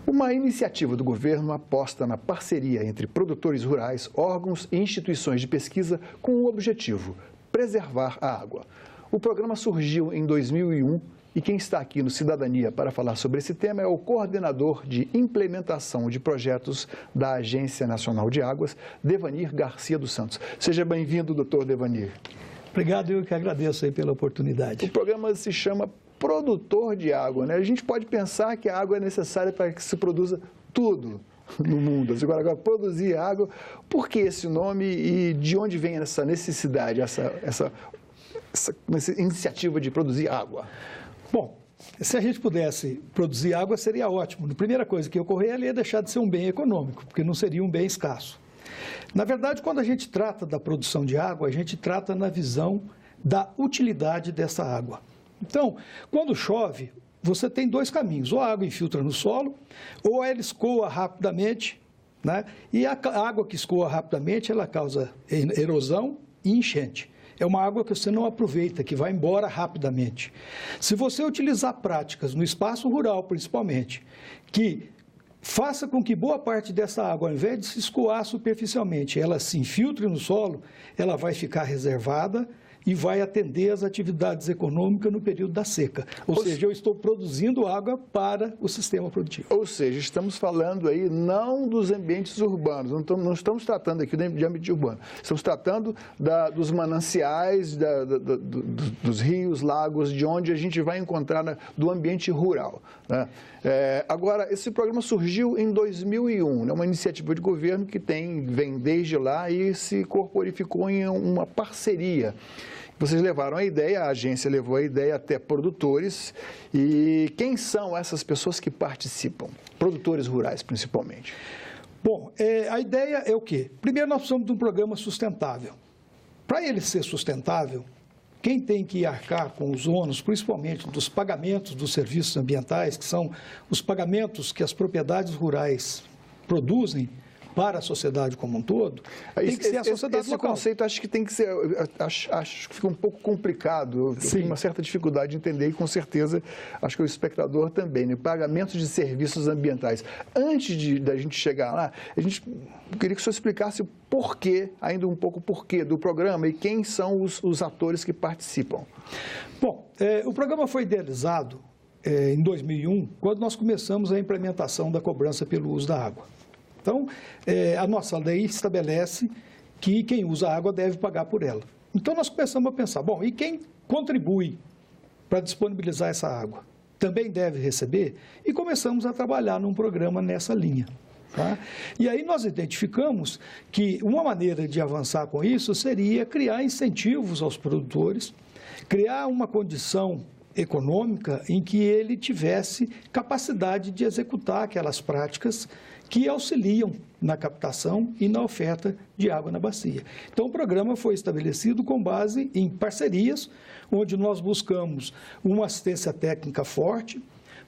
Uma iniciativa do governo aposta na parceria entre produtores rurais, órgãos e instituições de pesquisa com o objetivo: preservar a água. O programa surgiu em 2001 e quem está aqui no Cidadania para falar sobre esse tema é o coordenador de implementação de projetos da Agência Nacional de Águas, Devanir Garcia dos Santos. Seja bem-vindo, doutor Devanir. Obrigado, eu que agradeço aí pela oportunidade. O programa se chama Produtor de Água, né? A gente pode pensar que a água é necessária para que se produza tudo no mundo. Agora, produzir água, por que esse nome e de onde vem essa necessidade, essa iniciativa de produzir água? Bom, se a gente pudesse produzir água, seria ótimo. A primeira coisa que ocorreria é deixar de ser um bem econômico, porque não seria um bem escasso. Na verdade, quando a gente trata da produção de água, a gente trata na visão da utilidade dessa água. Então, quando chove, você tem dois caminhos: ou a água infiltra no solo, ou ela escoa rapidamente, né? E a água que escoa rapidamente, ela causa erosão e enchente. É uma água que você não aproveita, que vai embora rapidamente. Se você utilizar práticas no espaço rural, principalmente, que faça com que boa parte dessa água, ao invés de se escoar superficialmente, ela se infiltre no solo, ela vai ficar reservada e vai atender às atividades econômicas no período da seca. Ou seja, eu estou produzindo água para o sistema produtivo. Ou seja, estamos falando aí não dos ambientes urbanos, não estamos tratando aqui de ambiente urbano, estamos tratando dos mananciais, dos rios, lagos, de onde a gente vai encontrar do ambiente rural, né? Agora, esse programa surgiu em 2001, né? Uma iniciativa de governo que vem desde lá e se corporificou em uma parceria. Vocês levaram a ideia, a agência levou a ideia até produtores. E quem são essas pessoas que participam? Produtores rurais, principalmente. Bom, a ideia é o quê? Primeiro, nós precisamos de um programa sustentável. Para ele ser sustentável, quem tem que arcar com os ônus, principalmente dos pagamentos dos serviços ambientais, que são os pagamentos que as propriedades rurais produzem para a sociedade como um todo, tem que ser a sociedade local. Esse conceito acho que tem que ser, acho que fica um pouco complicado, eu tenho uma certa dificuldade de entender e com certeza acho que o espectador também, né? Pagamentos de serviços ambientais. Antes da gente chegar lá, eu queria que o senhor explicasse o porquê, ainda um pouco o porquê do programa e quem são os atores que participam. Bom, o programa foi idealizado em 2001, quando nós começamos a implementação da cobrança pelo uso da água. Então, a nossa lei estabelece que quem usa a água deve pagar por ela. Então, nós começamos a pensar, bom, e quem contribui para disponibilizar essa água? Também deve receber? E começamos a trabalhar num programa nessa linha. Tá? E aí nós identificamos que uma maneira de avançar com isso seria criar incentivos aos produtores, criar uma condição econômica em que ele tivesse capacidade de executar aquelas práticas que auxiliam na captação e na oferta de água na bacia. Então, o programa foi estabelecido com base em parcerias, onde nós buscamos uma assistência técnica forte,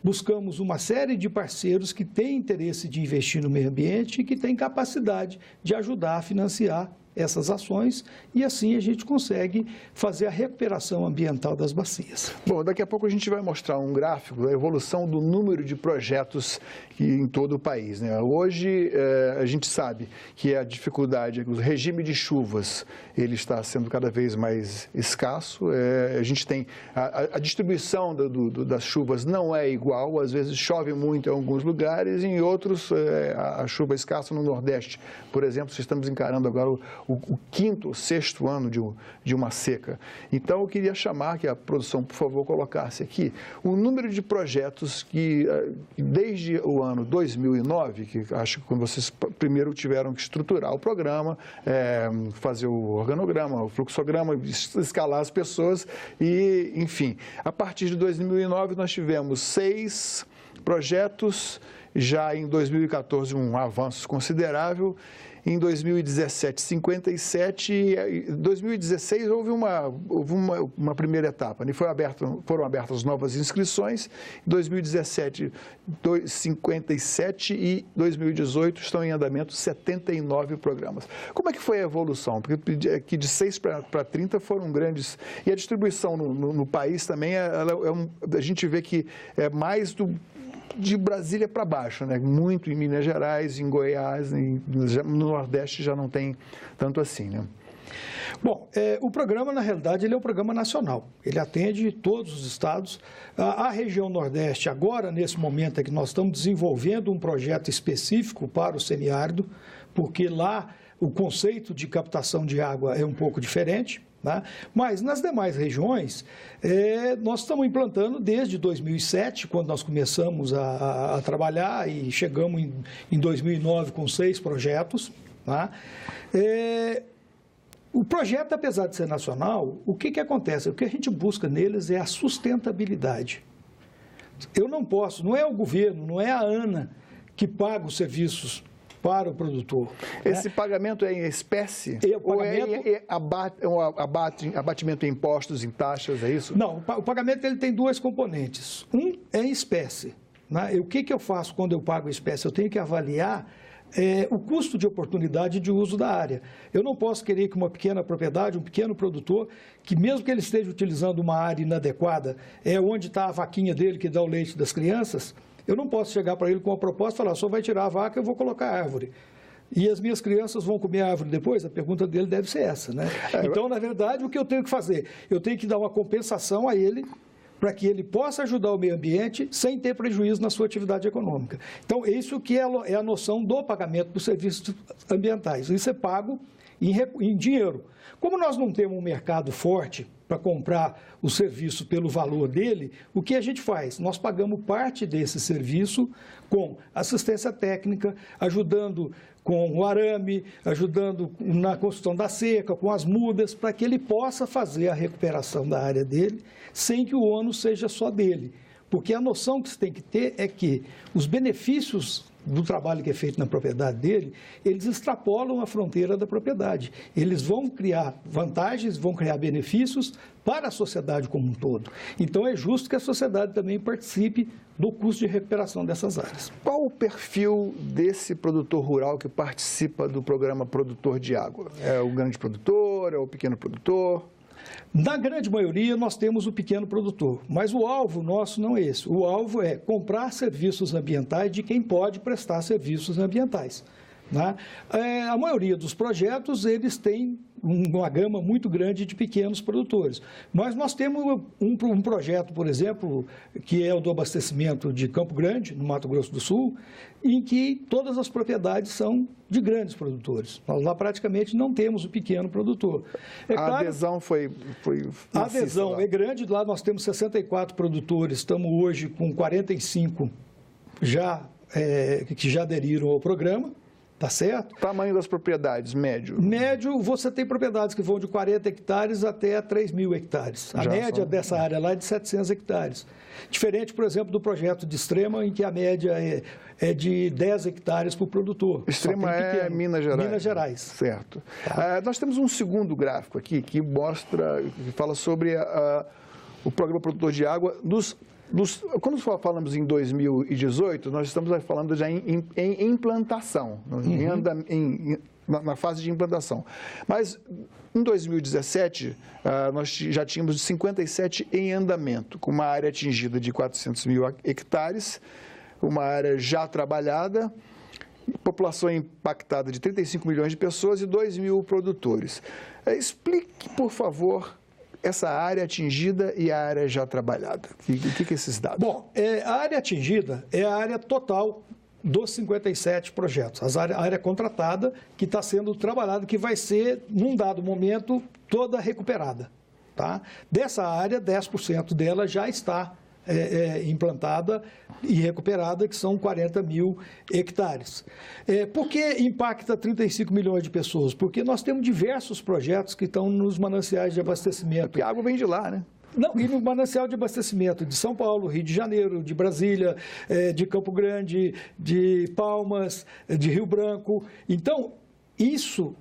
buscamos uma série de parceiros que têm interesse de investir no meio ambiente e que têm capacidade de ajudar a financiar essas ações e assim a gente consegue fazer a recuperação ambiental das bacias. Bom, daqui a pouco a gente vai mostrar um gráfico da evolução do número de projetos em todo o país, né? Hoje a gente sabe que a dificuldade, o regime de chuvas, ele está sendo cada vez mais escasso. A gente tem a distribuição das chuvas não é igual, às vezes chove muito em alguns lugares, em outros a chuva é escassa no Nordeste. Por exemplo, estamos encarando agora o quinto ou sexto ano de uma seca. Então, eu queria chamar que a produção, por favor, colocasse aqui o número de projetos que, desde o ano 2009, que acho que quando vocês primeiro tiveram que estruturar o programa, fazer o organograma, o fluxograma, escalar as pessoas e, enfim, a partir de 2009 nós tivemos 6 projetos Já em 2014, um avanço considerável. Em 2017, 57. Em 2016, houve uma primeira etapa. Né? Foram abertas novas inscrições. Em 2017, 57 e 2018 estão em andamento 79 programas. Como é que foi a evolução? Porque aqui de 6 para 30 foram grandes. E a distribuição no país também, a gente vê que é mais de Brasília para baixo, né? Muito em Minas Gerais, em Goiás, no Nordeste já não tem tanto assim, né? Bom, o programa, na realidade, ele é um programa nacional. Ele atende todos os estados. A região Nordeste, agora, nesse momento, é que nós estamos desenvolvendo um projeto específico para o semiárido, porque lá o conceito de captação de água é um pouco diferente. Tá? Mas nas demais regiões, nós estamos implantando desde 2007, quando nós começamos a trabalhar e chegamos em 2009 com 6 projetos. Tá? O projeto, apesar de ser nacional, o que acontece? O que a gente busca neles é a sustentabilidade. Eu não posso, não é o governo, não é a ANA que paga os serviços para o produtor. Esse pagamento é em espécie? Ou é abatimento em impostos, em taxas, é isso? Não, o pagamento ele tem 2 componentes. Um é em espécie. Né? O que eu faço quando eu pago em espécie? Eu tenho que avaliar o custo de oportunidade de uso da área. Eu não posso querer que uma pequena propriedade, um pequeno produtor, que mesmo que ele esteja utilizando uma área inadequada, onde está a vaquinha dele que dá o leite das crianças, eu não posso chegar para ele com uma proposta e falar, só vai tirar a vaca, eu vou colocar a árvore. E as minhas crianças vão comer a árvore depois? A pergunta dele deve ser essa, né? Então, na verdade, o que eu tenho que fazer? Eu tenho que dar uma compensação a ele para que ele possa ajudar o meio ambiente sem ter prejuízo na sua atividade econômica. Então, isso que é a noção do pagamento dos serviços ambientais. Isso é pago em dinheiro. Como nós não temos um mercado forte para comprar o serviço pelo valor dele, o que a gente faz? Nós pagamos parte desse serviço com assistência técnica, ajudando com o arame, ajudando na construção da cerca, com as mudas, para que ele possa fazer a recuperação da área dele, sem que o ônus seja só dele. Porque a noção que você tem que ter é que os benefícios do trabalho que é feito na propriedade dele, eles extrapolam a fronteira da propriedade. Eles vão criar vantagens, vão criar benefícios para a sociedade como um todo. Então, é justo que a sociedade também participe do custo de recuperação dessas áreas. Qual o perfil desse produtor rural que participa do programa Produtor de Água? É o grande produtor, é o pequeno produtor? Na grande maioria, nós temos o pequeno produtor, mas o alvo nosso não é esse. O alvo é comprar serviços ambientais de quem pode prestar serviços ambientais. Né? A maioria dos projetos, eles têm uma gama muito grande de pequenos produtores. Mas nós temos um projeto, por exemplo, que é o do abastecimento de Campo Grande, no Mato Grosso do Sul, em que todas as propriedades são de grandes produtores. Nós lá praticamente não temos o pequeno produtor. A adesão foi a adesão é grande. Lá nós temos 64 produtores, estamos hoje com 45 que já aderiram ao programa. Tá certo? Tamanho das propriedades, médio? Médio, você tem propriedades que vão de 40 hectares até 3.000 hectares. A média dessa área lá é de 700 hectares. Diferente, por exemplo, do projeto de Extrema, em que a média é de 10 hectares por produtor. Extrema é Minas Gerais. Minas Gerais. Certo. Tá. Nós temos um segundo gráfico aqui que fala sobre o programa Produtor de Água quando falamos em 2018, nós estamos falando já em implantação, na fase de implantação. Mas em 2017, nós já tínhamos 57 em andamento, com uma área atingida de 400 mil hectares, uma área já trabalhada, população impactada de 35 milhões de pessoas e 2 mil produtores. Explique, por favor, essa área atingida e a área já trabalhada. O que é esses dados? Bom, a área atingida é a área total dos 57 projetos. A área contratada que está sendo trabalhada, que vai ser, num dado momento, toda recuperada. Tá? Dessa área, 10% dela já está implantada e recuperada, que são 40 mil hectares. Por que impacta 35 milhões de pessoas? Porque nós temos diversos projetos que estão nos mananciais de abastecimento. Porque a água vem de lá, né? Não, e no manancial de abastecimento de São Paulo, Rio de Janeiro, de Brasília, de Campo Grande, de Palmas, de Rio Branco. Então, isso,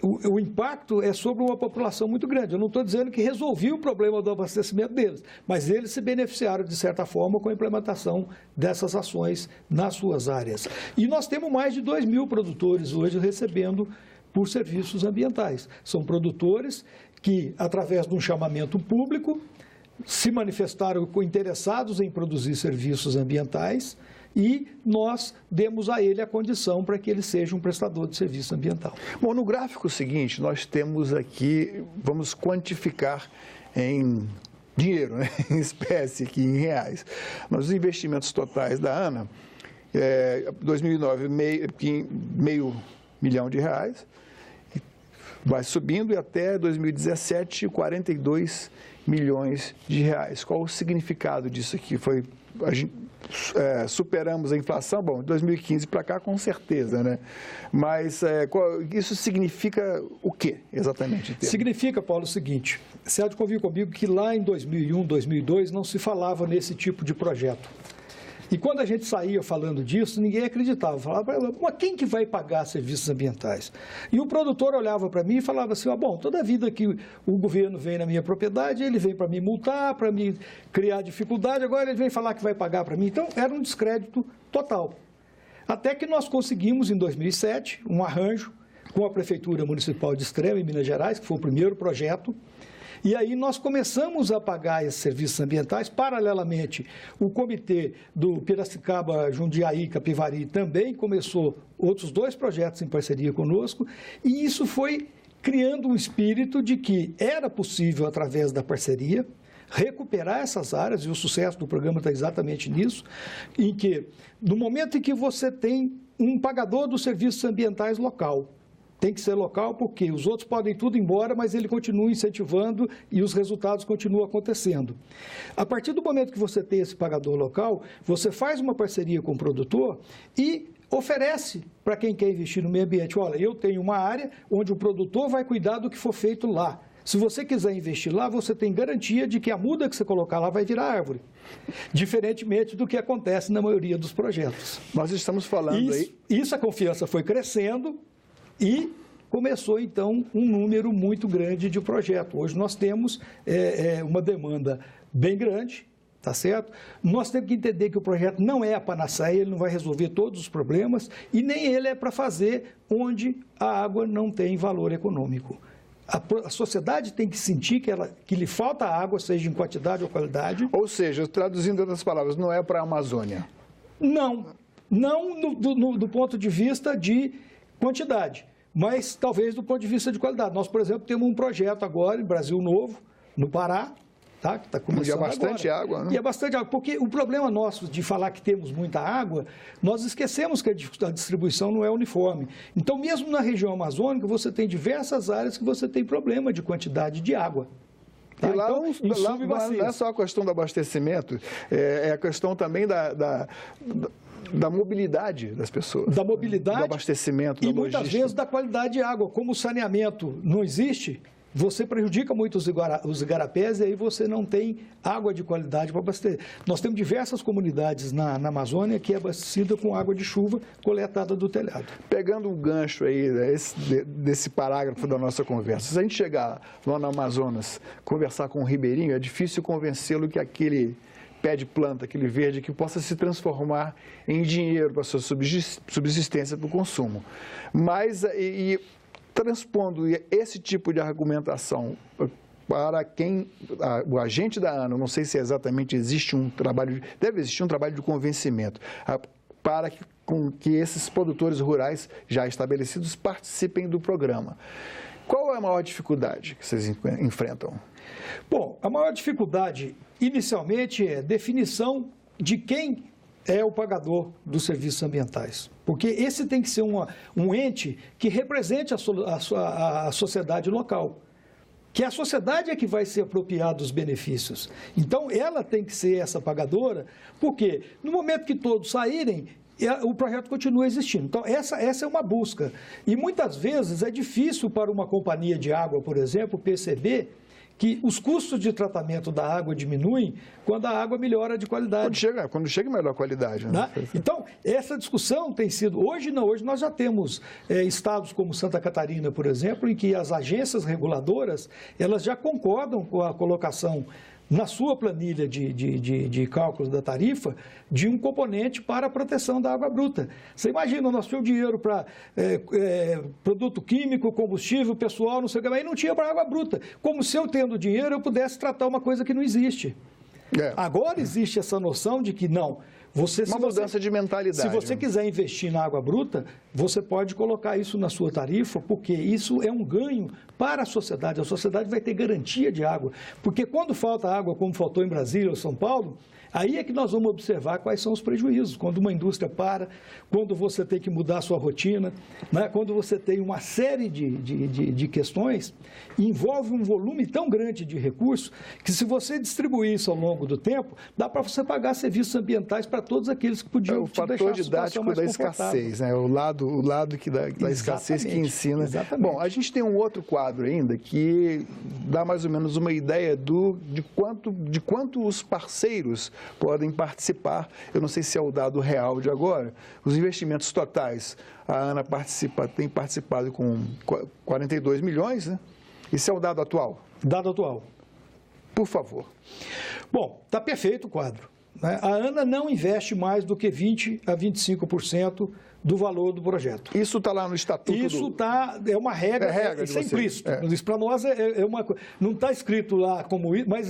o impacto é sobre uma população muito grande. Eu não estou dizendo que resolvi o problema do abastecimento deles, mas eles se beneficiaram, de certa forma, com a implementação dessas ações nas suas áreas. E nós temos mais de 2.000 produtores hoje recebendo por serviços ambientais. São produtores que, através de um chamamento público, se manifestaram interessados em produzir serviços ambientais e nós demos a ele a condição para que ele seja um prestador de serviço ambiental. Bom, no gráfico seguinte, nós temos aqui, vamos quantificar em dinheiro, né? Em espécie, aqui em reais. Os investimentos totais da ANA, 2009, meio milhão de reais, vai subindo e até 2017, 42 milhões de reais. Qual o significado disso aqui? Superamos a inflação? Bom, de 2015 para cá, com certeza, né? Mas isso significa o quê, exatamente? Significa, Paulo, o seguinte, você há de convir comigo que lá em 2001, 2002, não se falava nesse tipo de projeto. E quando a gente saía falando disso, ninguém acreditava. Falava, mas quem que vai pagar serviços ambientais? E o produtor olhava para mim e falava assim, bom, toda a vida que o governo vem na minha propriedade, ele vem para me multar, para me criar dificuldade, agora ele vem falar que vai pagar para mim. Então, era um descrédito total. Até que nós conseguimos, em 2007, um arranjo com a Prefeitura Municipal de Extrema, em Minas Gerais, que foi o primeiro projeto. E aí nós começamos a pagar esses serviços ambientais. Paralelamente, o comitê do Piracicaba, Jundiaí, Capivari também começou outros 2 projetos em parceria conosco. E isso foi criando um espírito de que era possível, através da parceria, recuperar essas áreas, e o sucesso do programa está exatamente nisso, em que, no momento em que você tem um pagador dos serviços ambientais local, tem que ser local porque os outros podem tudo ir embora, mas ele continua incentivando e os resultados continuam acontecendo. A partir do momento que você tem esse pagador local, você faz uma parceria com o produtor e oferece para quem quer investir no meio ambiente, olha, eu tenho uma área onde o produtor vai cuidar do que for feito lá. Se você quiser investir lá, você tem garantia de que a muda que você colocar lá vai virar árvore. Diferentemente do que acontece na maioria dos projetos. Nós estamos falando Isso, a confiança foi crescendo. E começou, então, um número muito grande de projetos. Hoje nós temos uma demanda bem grande, tá certo? Nós temos que entender que o projeto não é a panaceia, ele não vai resolver todos os problemas e nem ele é para fazer onde a água não tem valor econômico. A sociedade tem que sentir que lhe falta água, seja em quantidade ou qualidade. Ou seja, traduzindo outras palavras, não é para a Amazônia? Não do ponto de vista de quantidade, mas talvez do ponto de vista de qualidade. Nós, por exemplo, temos um projeto agora em Brasil Novo, no Pará, tá? Que está começando agora. E é bastante água, né? E é bastante água, porque o problema nosso de falar que temos muita água, nós esquecemos que a distribuição não é uniforme. Então, mesmo na região amazônica, você tem diversas áreas que você tem problema de quantidade de água. Tá? E lá, então, não é só a questão do abastecimento, é a questão também da mobilidade das pessoas. Da mobilidade. Do abastecimento, da logística. E muitas vezes da qualidade de água. Como o saneamento não existe, você prejudica muito os igarapés e aí você não tem água de qualidade para abastecer. Nós temos diversas comunidades na Amazônia que é abastecida com água de chuva coletada do telhado. Pegando um gancho aí desse parágrafo da nossa conversa, se a gente chegar lá no Amazonas, conversar com o ribeirinho, é difícil convencê-lo que aquele pé de planta, aquele verde, que possa se transformar em dinheiro para a sua subsistência, para o consumo. Mas, transpondo esse tipo de argumentação para o agente da ANA, não sei se exatamente deve existir um trabalho de convencimento, para que esses produtores rurais já estabelecidos participem do programa. Qual é a maior dificuldade que vocês enfrentam? Bom, a maior dificuldade, inicialmente, é definição de quem é o pagador dos serviços ambientais. Porque esse tem que ser um ente que represente a sociedade local. Que a sociedade é que vai se apropriar dos benefícios. Então, ela tem que ser essa pagadora, porque no momento que todos saírem, o projeto continua existindo. Então, essa é uma busca. E muitas vezes é difícil para uma companhia de água, por exemplo, perceber que os custos de tratamento da água diminuem quando a água melhora de qualidade. Quando chega melhor qualidade. Né? Então, essa discussão tem sido... Hoje nós já temos estados como Santa Catarina, por exemplo, em que as agências reguladoras, elas já concordam com a colocação na sua planilha de cálculo da tarifa, de um componente para a proteção da água bruta. Você imagina, nós tínhamos dinheiro para produto químico, combustível, pessoal, não sei o que, mas não tinha para água bruta. Como se eu tendo dinheiro, eu pudesse tratar uma coisa que não existe. Agora existe essa noção de que não. Uma mudança de mentalidade. Se você quiser investir na água bruta, você pode colocar isso na sua tarifa, porque isso é um ganho para a sociedade. A sociedade vai ter garantia de água. Porque quando falta água, como faltou em Brasília ou São Paulo, aí é que nós vamos observar quais são os prejuízos. Quando uma indústria para, quando você tem que mudar a sua rotina, né? Quando você tem uma série de questões, envolve um volume tão grande de recursos que, se você distribuir isso ao longo do tempo, dá para você pagar serviços ambientais para todos aqueles que podiam te deixar a situação mais confortável. O fator didático da escassez, né? O lado da escassez que ensina. Exatamente. Bom, a gente tem um outro quadro ainda que dá mais ou menos uma ideia de quanto os parceiros podem participar. Eu não sei se é o dado real de agora. Os investimentos totais, a ANA tem participado com 42 milhões, né? Esse é o dado atual? Dado atual. Por favor. Bom, está perfeito o quadro. A ANA não investe mais do que 20% a 25% do valor do projeto. Isso está lá no estatuto? Isso é uma regra, isso é implícito. Isso para nós não está escrito lá como isso, mas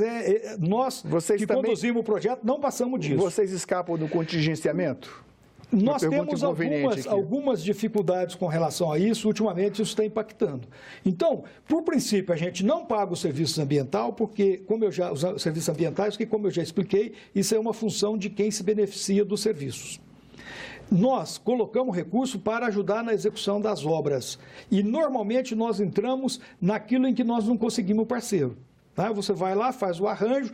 nós Vocês que também, conduzimos o projeto não passamos disso. Vocês escapam do contingenciamento? Nós temos algumas dificuldades com relação a isso, ultimamente isso está impactando. Então, por princípio, a gente não paga os serviços ambientais, os serviços ambientais, porque, como eu já expliquei, isso é uma função de quem se beneficia dos serviços. Nós colocamos recurso para ajudar na execução das obras e, normalmente, nós entramos naquilo em que nós não conseguimos parceiro. Você vai lá, faz o arranjo,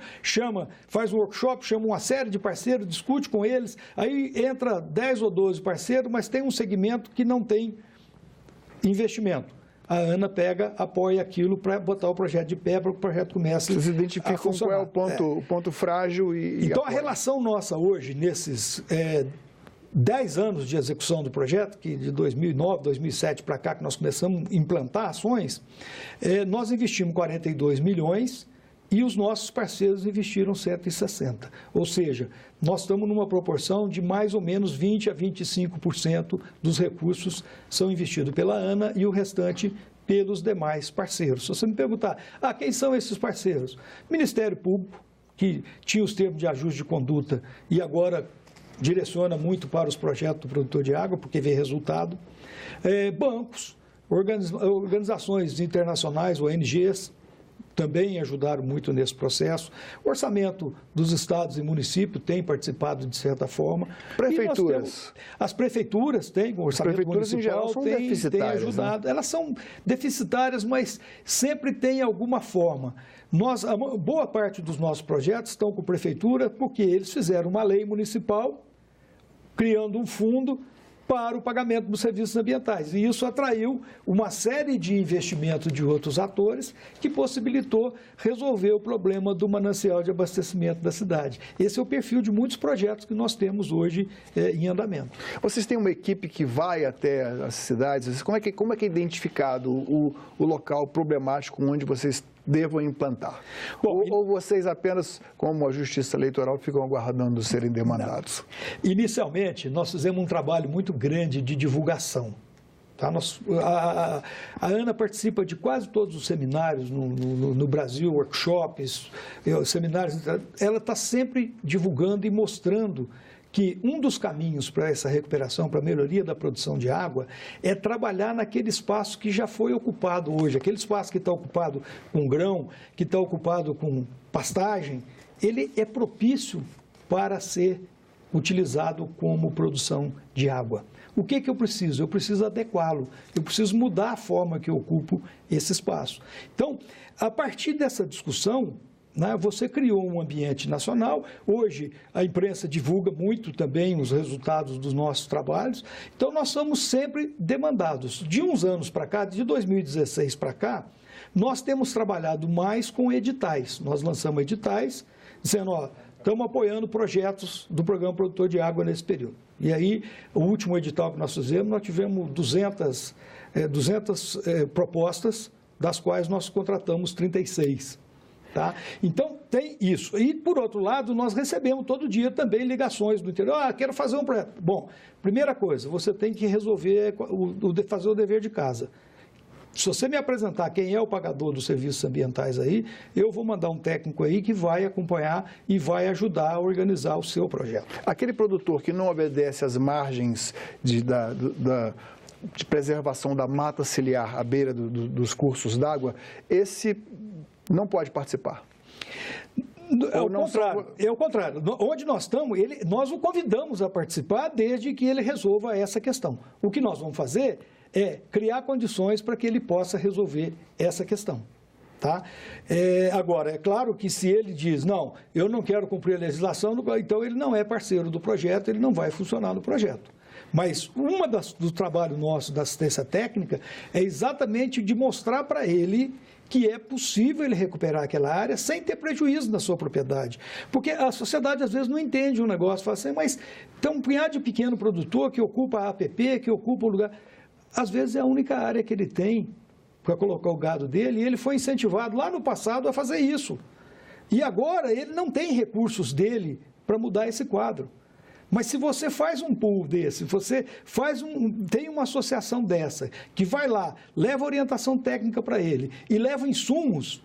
faz um workshop, chama uma série de parceiros, discute com eles, aí entra 10 ou 12 parceiros, mas tem um segmento que não tem investimento. A ANA apoia aquilo para botar o projeto de pé, para que o projeto comece a funcionar. Vocês identificam qual é o ponto frágil e então, apoia. A relação nossa hoje, nesses 10 anos de execução do projeto, que de 2009, 2007 para cá, que nós começamos a implantar ações, nós investimos 42 milhões e os nossos parceiros investiram 160. Ou seja, nós estamos numa proporção de mais ou menos 20% a 25% dos recursos são investidos pela ANA e o restante pelos demais parceiros. Se você me perguntar, quem são esses parceiros? Ministério Público, que tinha os termos de ajuste de conduta e agora direciona muito para os projetos do produtor de água, porque vê resultado. Bancos, organizações internacionais, ONGs, também ajudaram muito nesse processo. O orçamento dos estados e municípios tem participado de certa forma. Prefeituras? As prefeituras têm, o orçamento municipal tem ajudado. Né? Elas são deficitárias, mas sempre tem alguma forma. A boa parte dos nossos projetos estão com a prefeitura porque eles fizeram uma lei municipal criando um fundo para o pagamento dos serviços ambientais. E isso atraiu uma série de investimentos de outros atores que possibilitou resolver o problema do manancial de abastecimento da cidade. Esse é o perfil de muitos projetos que nós temos hoje em andamento. Vocês têm uma equipe que vai até as cidades? Como é que é identificado o local problemático onde vocês devam implantar? Bom, ou vocês apenas, como a Justiça Eleitoral, ficam aguardando serem demandados? Não. Inicialmente, nós fizemos um trabalho muito grande de divulgação. Tá? A ANA participa de quase todos os seminários no Brasil, workshops, seminários. Ela está sempre divulgando e mostrando que um dos caminhos para essa recuperação, para a melhoria da produção de água, é trabalhar naquele espaço que já foi ocupado hoje. Aquele espaço que está ocupado com grão, que está ocupado com pastagem, ele é propício para ser utilizado como produção de água. O que eu preciso? Eu preciso adequá-lo, eu preciso mudar a forma que eu ocupo esse espaço. Então, a partir dessa discussão, você criou um ambiente nacional. Hoje, a imprensa divulga muito também os resultados dos nossos trabalhos. Então, nós somos sempre demandados. De uns anos para cá, de 2016 para cá, Nós temos trabalhado mais com editais. Nós lançamos editais dizendo, ó, estamos apoiando projetos do Programa Produtor de Água nesse período. E aí, o último edital que nós fizemos, nós tivemos 200 propostas, das quais nós contratamos 36. Tá? Então, tem isso. E, por outro lado, nós recebemos todo dia também ligações do interior. Ah, quero fazer um projeto. Bom, primeira coisa, você tem que resolver, fazer o dever de casa. Se você me apresentar quem é o pagador dos serviços ambientais aí, eu vou mandar um técnico aí que vai acompanhar e vai ajudar a organizar o seu projeto. Aquele produtor que não obedece às margens de preservação da mata ciliar à beira dos cursos d'água, esse não pode participar. É o contrário. Onde nós estamos, nós o convidamos a participar desde que ele resolva essa questão. O que nós vamos fazer é criar condições para que ele possa resolver essa questão. Tá? Agora, é claro que se ele diz, não, eu não quero cumprir a legislação, então ele não é parceiro do projeto, ele não vai funcionar no projeto. Mas do trabalho nosso da assistência técnica é exatamente de mostrar para ele que é possível ele recuperar aquela área sem ter prejuízo na sua propriedade. Porque a sociedade, às vezes, não entende um negócio, fala assim, mas tem um punhado de pequeno produtor que ocupa a APP, que ocupa o lugar. Às vezes, é a única área que ele tem para colocar o gado dele, e ele foi incentivado lá no passado a fazer isso. E agora, ele não tem recursos dele para mudar esse quadro. Mas se você faz um pool desse, você tem uma associação dessa, que vai lá, leva orientação técnica para ele e leva insumos,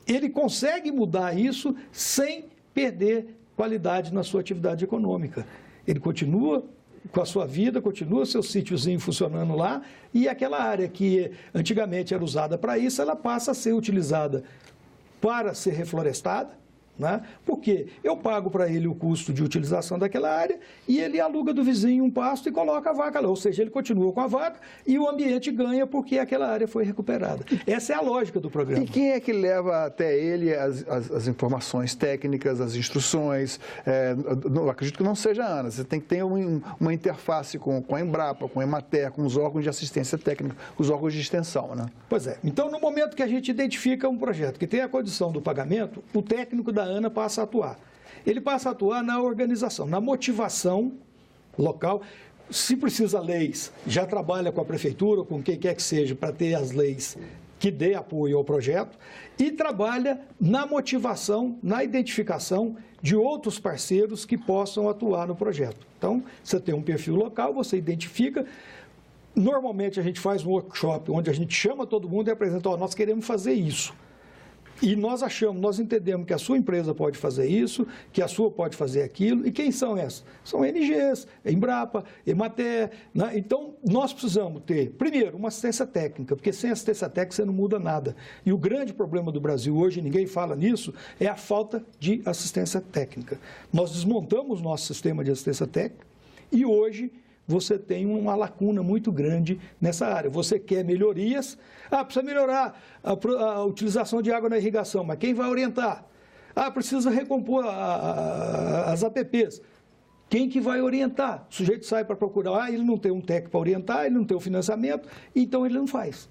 ele consegue mudar isso sem perder qualidade na sua atividade econômica. Ele continua com a sua vida, continua seu sítiozinho funcionando lá, e aquela área que antigamente era usada para isso, ela passa a ser utilizada para ser reflorestada, né? Porque eu pago para ele o custo de utilização daquela área e ele aluga do vizinho um pasto e coloca a vaca lá. Ou seja, ele continua com a vaca e o ambiente ganha porque aquela área foi recuperada. Essa é a lógica do programa. E quem é que leva até ele as informações técnicas, as instruções? Acredito que não seja a ANA. Você tem que ter uma interface com a Embrapa, com a Emater, com os órgãos de assistência técnica, os órgãos de extensão, né? Pois é. Então, no momento que a gente identifica um projeto que tem a condição do pagamento, o técnico da ANA passa a atuar. Ele passa a atuar na organização, na motivação local. Se precisa leis, já trabalha com a prefeitura, com quem quer que seja, para ter as leis que dê apoio ao projeto, e trabalha na motivação, na identificação de outros parceiros que possam atuar no projeto. Então, você tem um perfil local, você identifica. Normalmente, a gente faz um workshop onde a gente chama todo mundo e apresenta, nós queremos fazer isso. E nós entendemos que a sua empresa pode fazer isso, que a sua pode fazer aquilo. E quem são essas? São NGs, Embrapa, Emater, né? Então, nós precisamos ter, primeiro, uma assistência técnica, porque sem assistência técnica você não muda nada. E o grande problema do Brasil hoje, ninguém fala nisso, é a falta de assistência técnica. Nós desmontamos nosso sistema de assistência técnica e hoje você tem uma lacuna muito grande nessa área. Você quer melhorias, precisa melhorar a utilização de água na irrigação, mas quem vai orientar? Precisa recompor as APPs. Quem que vai orientar? O sujeito sai para procurar, ele não tem um técnico para orientar, ele não tem o financiamento, então ele não faz.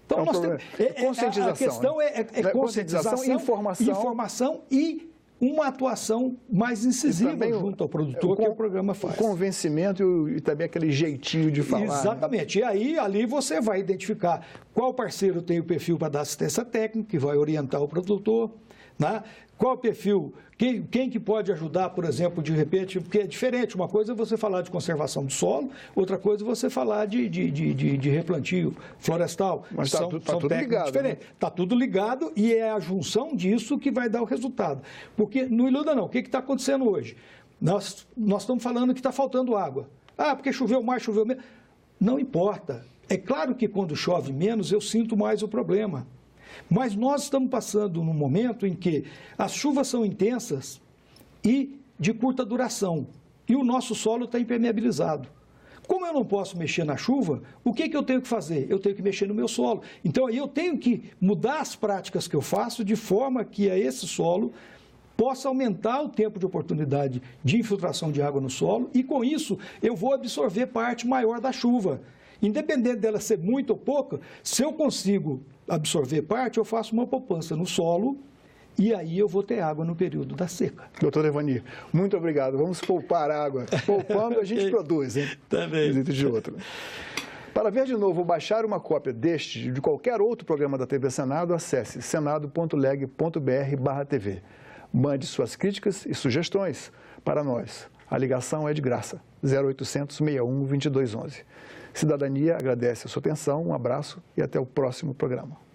Então, conscientização. A questão é conscientização, informação e uma atuação mais incisiva junto ao produtor que o programa faz. O convencimento e também aquele jeitinho de falar. Exatamente. Né? E aí, ali você vai identificar qual parceiro tem o perfil para dar assistência técnica, que vai orientar o produtor, né? Qual o perfil, quem que pode ajudar, por exemplo, de repente, porque é diferente. Uma coisa é você falar de conservação do solo, outra coisa é você falar de replantio florestal. Mas está tudo ligado. Diferentes. Está tudo ligado e é a junção disso que vai dar o resultado. Porque, não iluda não, o que está acontecendo hoje? Nós estamos falando que está faltando água. Porque choveu mais, choveu menos. Não importa. É claro que quando chove menos, eu sinto mais o problema. Mas nós estamos passando num momento em que as chuvas são intensas e de curta duração. E o nosso solo está impermeabilizado. Como eu não posso mexer na chuva, o que eu tenho que fazer? Eu tenho que mexer no meu solo. Então, aí eu tenho que mudar as práticas que eu faço de forma que esse solo possa aumentar o tempo de oportunidade de infiltração de água no solo e, com isso, eu vou absorver parte maior da chuva. Independente dela ser muito ou pouca, se eu consigo absorver parte, eu faço uma poupança no solo e aí eu vou ter água no período da seca. Doutor Evani, muito obrigado. Vamos poupar água. Poupando, a gente produz, hein? Também. De um jeito de outro. Para ver de novo ou baixar uma cópia deste e de qualquer outro programa da TV Senado, acesse senado.leg.br/TV. Mande suas críticas e sugestões para nós. A ligação é de graça, 0800 61 2211. Cidadania agradece a sua atenção, um abraço e até o próximo programa.